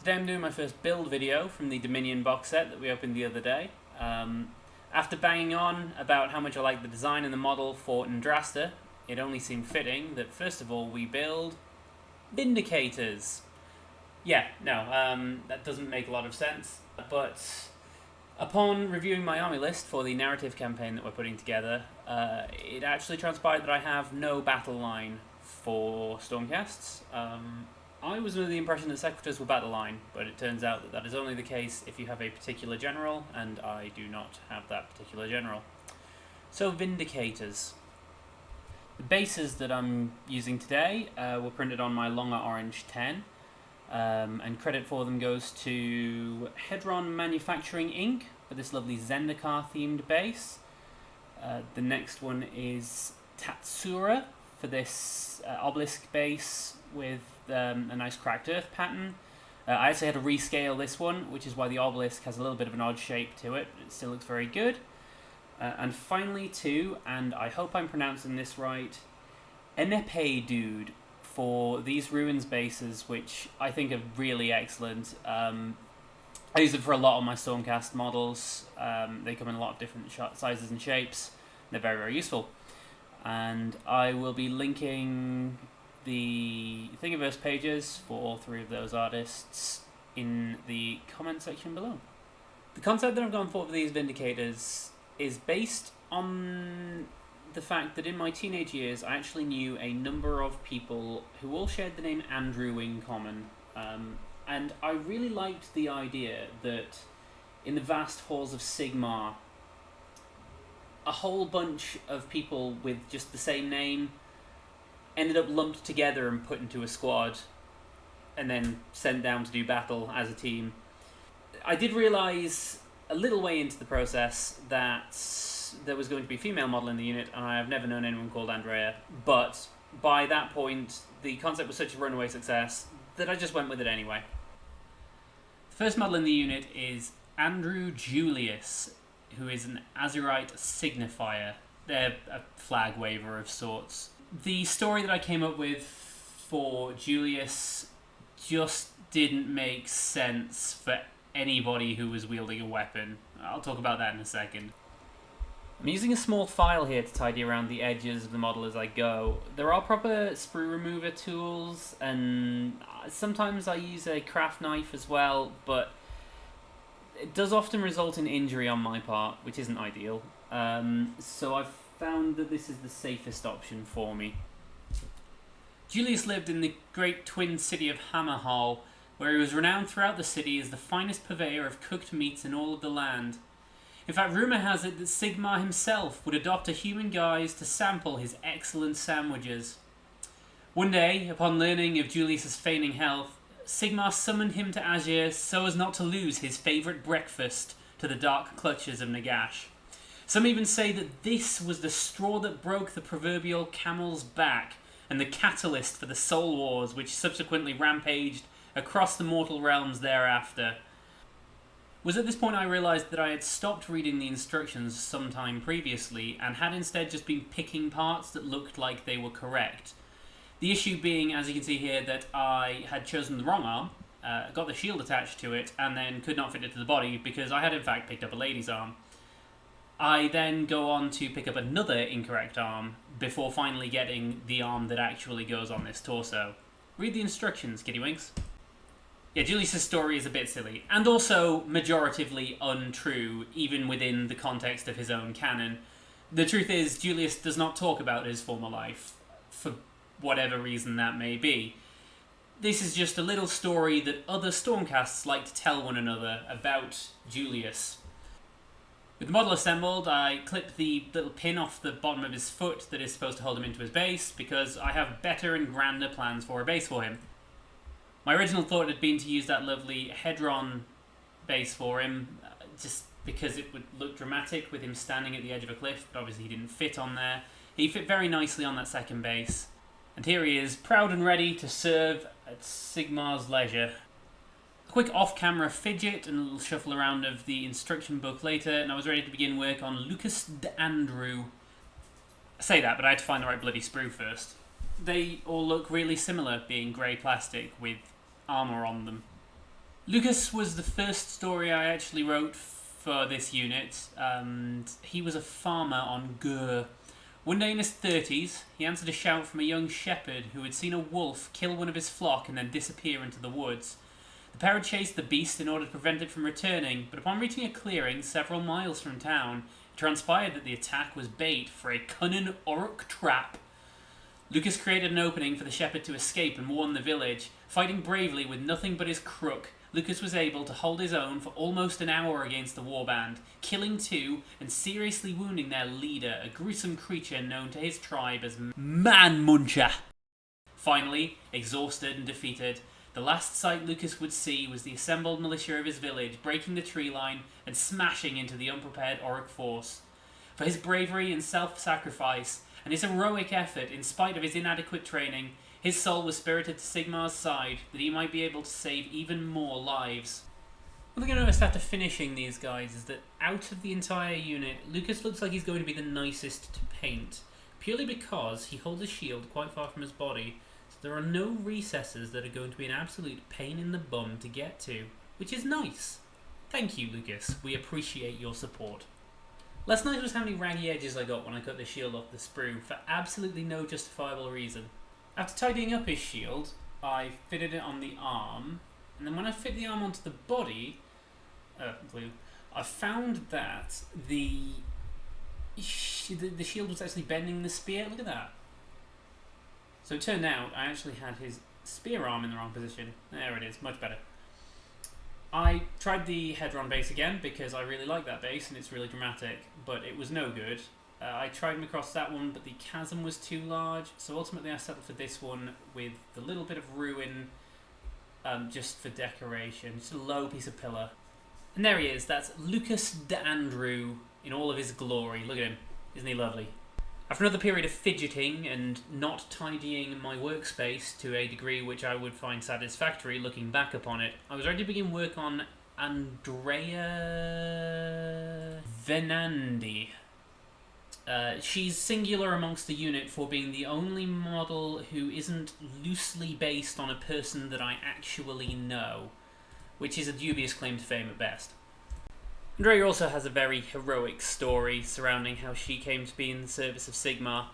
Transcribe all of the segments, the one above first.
Today I'm doing my first build video from the Dominion box set that we opened the other day. After banging on about how much I like the design and the model for Andrasta, it only seemed fitting that first of all we build Vindicators. That doesn't make a lot of sense, but upon reviewing my army list for the narrative campaign that we're putting together, it actually transpired that I have no battle line for Stormcasts. I was under the impression that Sequitors were battle line, but it turns out that that is only the case if you have a particular general, and I do not have that particular general. So Vindicators. The bases that I'm using today were printed on my Longer Orange 10, and credit for them goes to Hedron Manufacturing Inc. for this lovely Zendikar themed base. The next one is Tatsura for this obelisk base with a nice cracked earth pattern. I actually had to rescale this one, which is why the obelisk has a little bit of an odd shape to it, but it still looks very good. And finally too, and I hope I'm pronouncing this right, Enepe Dude for these ruins bases, which I think are really excellent. I use them for a lot of my Stormcast models. They come in a lot of different sizes and shapes. They're very, very useful. And I will be linking the Thingiverse pages for all three of those artists in the comment section below. The concept that I've gone for these Vindicators is based on the fact that in my teenage years I actually knew a number of people who all shared the name Andrew in common. And I really liked the idea that in the vast halls of Sigmar, a whole bunch of people with just the same name ended up lumped together and put into a squad and then sent down to do battle as a team. I did realise a little way into the process that there was going to be a female model in the unit, and I have never known anyone called Andrea, but by that point the concept was such a runaway success that I just went with it anyway. The first model in the unit is Andrew Julius, who is an Azurite signifier. They're a flag waver of sorts. The story that I came up with for Julius just didn't make sense for anybody who was wielding a weapon. I'll talk about that in a second. I'm using a small file here to tidy around the edges of the model as I go. There are proper sprue remover tools, and sometimes I use a craft knife as well, but it does often result in injury on my part, which isn't ideal. So I've found that this is the safest option for me. Julius lived in the great twin city of Hammerhall, where he was renowned throughout the city as the finest purveyor of cooked meats in all of the land. In fact, rumour has it that Sigmar himself would adopt a human guise to sample his excellent sandwiches. One day, upon learning of Julius's feigning health, Sigmar summoned him to Azure so as not to lose his favourite breakfast to the dark clutches of Nagash. Some even say that this was the straw that broke the proverbial camel's back and the catalyst for the soul wars which subsequently rampaged across the mortal realms thereafter. It was at this point I realised that I had stopped reading the instructions sometime previously and had instead just been picking parts that looked like they were correct. The issue being, as you can see here, that I had chosen the wrong arm, got the shield attached to it, and then could not fit it to the body because I had in fact picked up a lady's arm. I then go on to pick up another incorrect arm before finally getting the arm that actually goes on this torso. Read the instructions, kiddywinks. Yeah, Julius' story is a bit silly, and also majoritively untrue, even within the context of his own canon. The truth is, Julius does not talk about his former life, for whatever reason that may be. This is just a little story that other Stormcasts like to tell one another about Julius. With the model assembled, I clipped the little pin off the bottom of his foot that is supposed to hold him into his base, because I have better and grander plans for a base for him. My original thought had been to use that lovely Hedron base for him, just because it would look dramatic with him standing at the edge of a cliff, but obviously he didn't fit on there. He fit very nicely on that second base, and here he is, proud and ready to serve at Sigmar's leisure. A quick off-camera fidget and a little shuffle around of the instruction book later, and I was ready to begin work on Lucas de Andrew. I say that, but I had to find the right bloody sprue first. They all look really similar, being grey plastic with armour on them. Lucas was the first story I actually wrote for this unit, and he was a farmer on Gur. One day in his 30s, he answered a shout from a young shepherd who had seen a wolf kill one of his flock and then disappear into the woods. The pair had chased the beast in order to prevent it from returning, but upon reaching a clearing several miles from town, it transpired that the attack was bait for a cunning orc trap. Lucas created an opening for the shepherd to escape and warn the village. Fighting bravely with nothing but his crook, Lucas was able to hold his own for almost an hour against the warband, killing two and seriously wounding their leader, a gruesome creature known to his tribe as Man Muncher. Finally, exhausted and defeated, the last sight Lucas would see was the assembled militia of his village breaking the tree line and smashing into the unprepared Auric force. For his bravery and self-sacrifice, and his heroic effort in spite of his inadequate training, his soul was spirited to Sigmar's side that he might be able to save even more lives. One thing I noticed after finishing these guys is that out of the entire unit, Lucas looks like he's going to be the nicest to paint, purely because he holds his shield quite far from his body, so there are no recesses that are going to be an absolute pain in the bum to get to, which is nice. Thank you, Lucas. We appreciate your support. Less nice was how many raggy edges I got when I cut the shield off the sprue, for absolutely no justifiable reason. After tidying up his shield, I fitted it on the arm, and then when I fit the arm onto the body, I found that the shield was actually bending the spear. Look at that. So it turned out I actually had his spear arm in the wrong position. There it is, much better. I tried the Hedron base again because I really like that base and it's really dramatic, but it was no good. I tried him across that one, but the chasm was too large, so ultimately I settled for this one with the little bit of ruin just for decoration. Just a low piece of pillar. And there he is, that's Lucas de Andrew in all of his glory. Look at him, isn't he lovely? After another period of fidgeting and not tidying my workspace to a degree which I would find satisfactory looking back upon it, I was ready to begin work on Andrea Venandi. She's singular amongst the unit for being the only model who isn't loosely based on a person that I actually know, which is a dubious claim to fame at best. Andrea also has a very heroic story surrounding how she came to be in the service of Sigmar.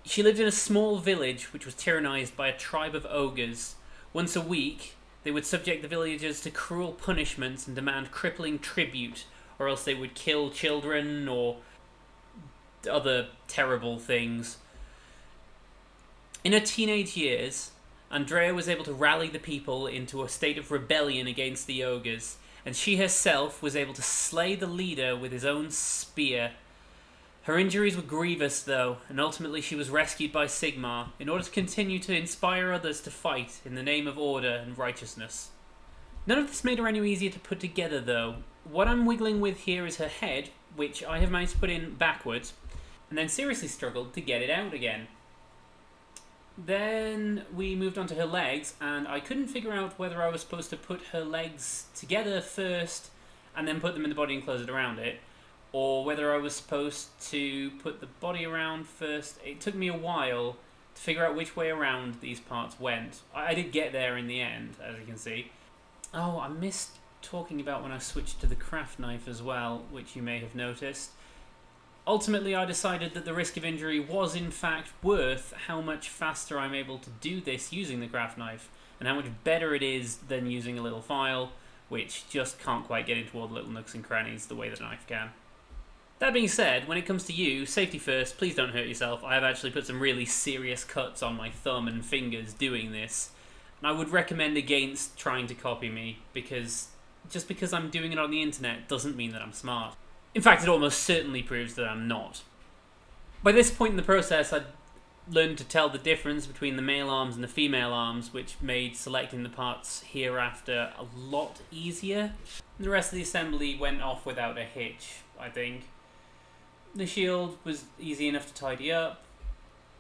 She lived in a small village which was tyrannized by a tribe of ogres. Once a week, they would subject the villagers to cruel punishments and demand crippling tribute, or else they would kill children or other terrible things. In her teenage years, Andrea was able to rally the people into a state of rebellion against the ogres, and she herself was able to slay the leader with his own spear. Her injuries were grievous, though, and ultimately she was rescued by Sigmar in order to continue to inspire others to fight in the name of order and righteousness. None of this made her any easier to put together, though. What I'm wiggling with here is her head, which I have managed to put in backwards, and then seriously struggled to get it out again. Then we moved on to her legs, and I couldn't figure out whether I was supposed to put her legs together first and then put them in the body and close it around it, or whether I was supposed to put the body around first. It took me a while to figure out which way around these parts went. I did get there in the end, as you can see. Oh, I missed talking about when I switched to the craft knife as well, which you may have noticed. Ultimately, I decided that the risk of injury was in fact worth how much faster I'm able to do this using the craft knife, and how much better it is than using a little file, which just can't quite get into all the little nooks and crannies the way the knife can. That being said, when it comes to you, safety first, please don't hurt yourself. I have actually put some really serious cuts on my thumb and fingers doing this, and I would recommend against trying to copy me, because just because I'm doing it on the internet doesn't mean that I'm smart. In fact, it almost certainly proves that I'm not. By this point in the process, I'd learned to tell the difference between the male arms and the female arms, which made selecting the parts hereafter a lot easier. The rest of the assembly went off without a hitch, I think. The shield was easy enough to tidy up,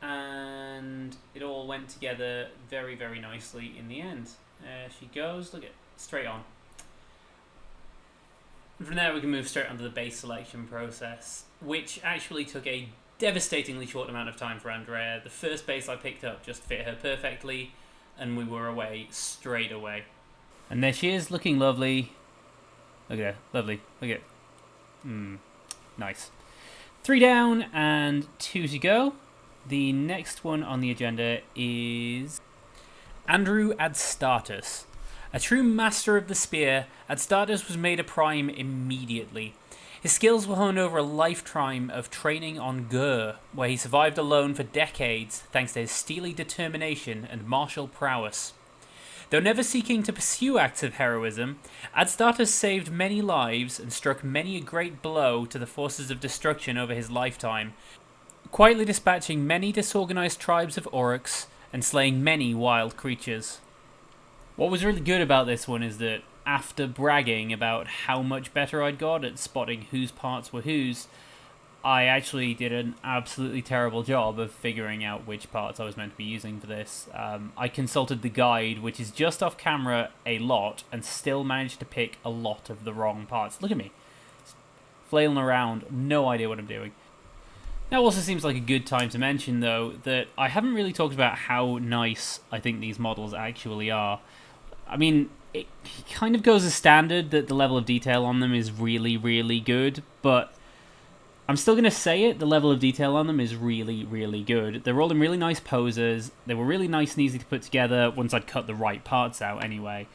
and it all went together very, very nicely in the end. There she goes, look at straight on. And from there we can move straight onto the base selection process, which actually took a devastatingly short amount of time for Andrea. The first base I picked up just fit her perfectly, and we were away straight away. And there she is, looking lovely. Look at her, lovely. Look at nice. 3 down and 2 to go. The next one on the agenda is Andrew Adstartus. A true master of the spear, Adstartus was made a prime immediately. His skills were honed over a lifetime of training on Gur, where he survived alone for decades thanks to his steely determination and martial prowess. Though never seeking to pursue acts of heroism, Adstartus saved many lives and struck many a great blow to the forces of destruction over his lifetime, quietly dispatching many disorganized tribes of Oryx and slaying many wild creatures. What was really good about this one is that after bragging about how much better I'd got at spotting whose parts were whose, I actually did an absolutely terrible job of figuring out which parts I was meant to be using for this. I consulted the guide, which is just off camera a lot, and still managed to pick a lot of the wrong parts. Look at me. Flailing around, no idea what I'm doing. Now also seems like a good time to mention, though, that I haven't really talked about how nice I think these models actually are. I mean, it kind of goes as standard that the level of detail on them is really, really good, but I'm still going to say it, the level of detail on them is really, really good. They're all in really nice poses. They were really nice and easy to put together once I'd cut the right parts out anyway.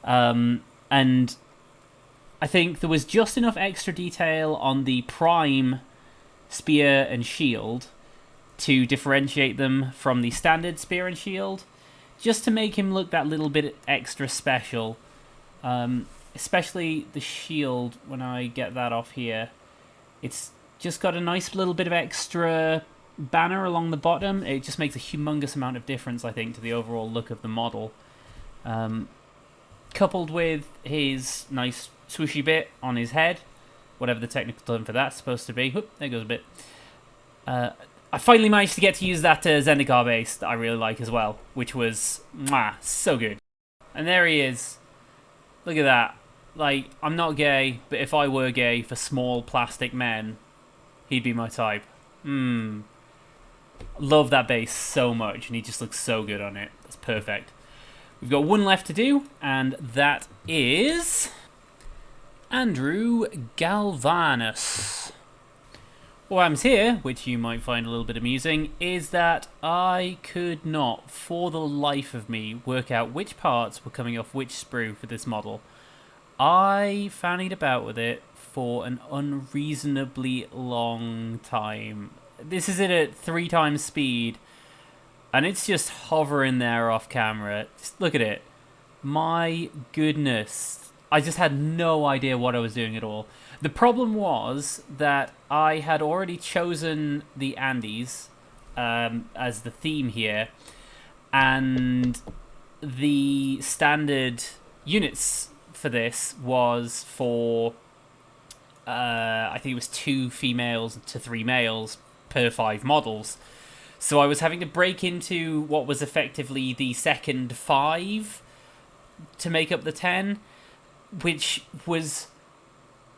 And I think there was just enough extra detail on the prime spear and shield to differentiate them from the standard spear and shield, just to make him look that little bit extra special. Especially the shield, when I get that off here. It's just got a nice little bit of extra banner along the bottom. It just makes a humongous amount of difference, I think, to the overall look of the model. Coupled with his nice swooshy bit on his head, whatever the technical term for that's supposed to be. Whoop, there goes a bit. I finally managed to get to use that Zendikar base that I really like as well, which was so good. And there he is. Look at that. Like, I'm not gay, but if I were gay for small plastic men, he'd be my type. Love that base so much, and he just looks so good on it. That's perfect. We've got one left to do, and that is Andrew Galvanus. What happens here, which you might find a little bit amusing, is that I could not, for the life of me, work out which parts were coming off which sprue for this model. I fannied about with it for an unreasonably long time. This is it at 3 times speed, and it's just hovering there off camera. Just look at it. My goodness. I just had no idea what I was doing at all. The problem was that I had already chosen the Andes as the theme here, and the standard units for this was for I think it was 2 females to 3 males per 5 models. So I was having to break into what was effectively the second 5 to make up the 10, which was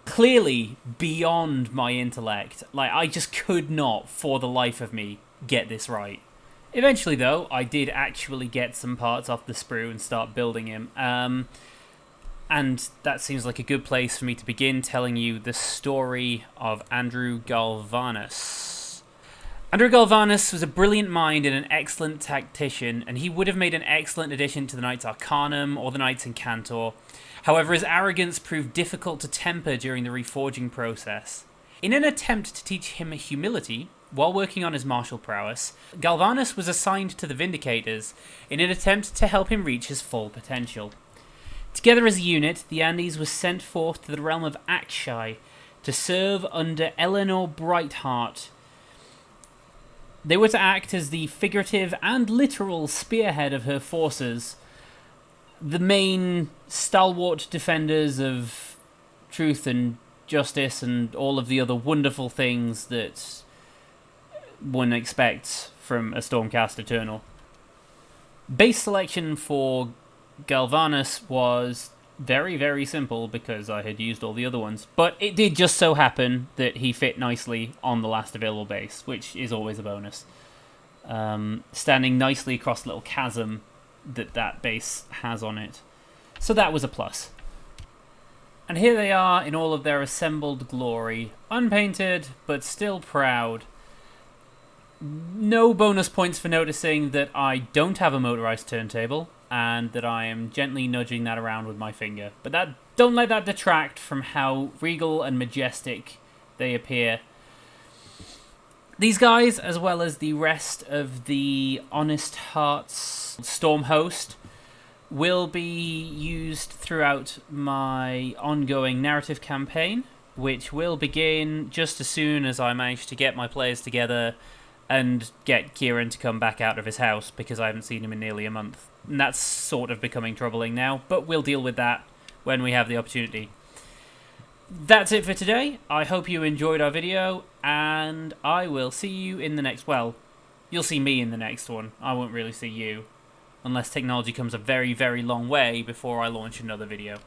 clearly beyond my intellect. Like, I just could not, for the life of me, get this right. Eventually, though, I did actually get some parts off the sprue and start building him. And that seems like a good place for me to begin telling you the story of Andrew Galvanus. Andrew Galvanus was a brilliant mind and an excellent tactician, and he would have made an excellent addition to the Knights Arcanum or the Knights Incantor. However, his arrogance proved difficult to temper during the reforging process. In an attempt to teach him humility, while working on his martial prowess, Galvanus was assigned to the Vindicators in an attempt to help him reach his full potential. Together as a unit, the Andes was sent forth to the realm of Akshai to serve under Eleanor Brightheart. They were to act as the figurative and literal spearhead of her forces, the main stalwart defenders of truth and justice and all of the other wonderful things that one expects from a Stormcast Eternal. Base selection for Galvanus was very, very simple because I had used all the other ones, but it did just so happen that he fit nicely on the last available base, which is always a bonus. Standing nicely across the little chasm that base has on it. So that was a plus. And here they are in all of their assembled glory, unpainted, but still proud. No bonus points for noticing that I don't have a motorized turntable, and that I am gently nudging that around with my finger. But don't let that detract from how regal and majestic they appear. These guys, as well as the rest of the Honest Hearts Storm host, will be used throughout my ongoing narrative campaign, which will begin just as soon as I manage to get my players together and get Kieran to come back out of his house, because I haven't seen him in nearly a month. And that's sort of becoming troubling now, but we'll deal with that when we have the opportunity. That's it for today. I hope you enjoyed our video, and I will see you in the next... Well, you'll see me in the next one. I won't really see you, unless technology comes a very, very long way before I launch another video.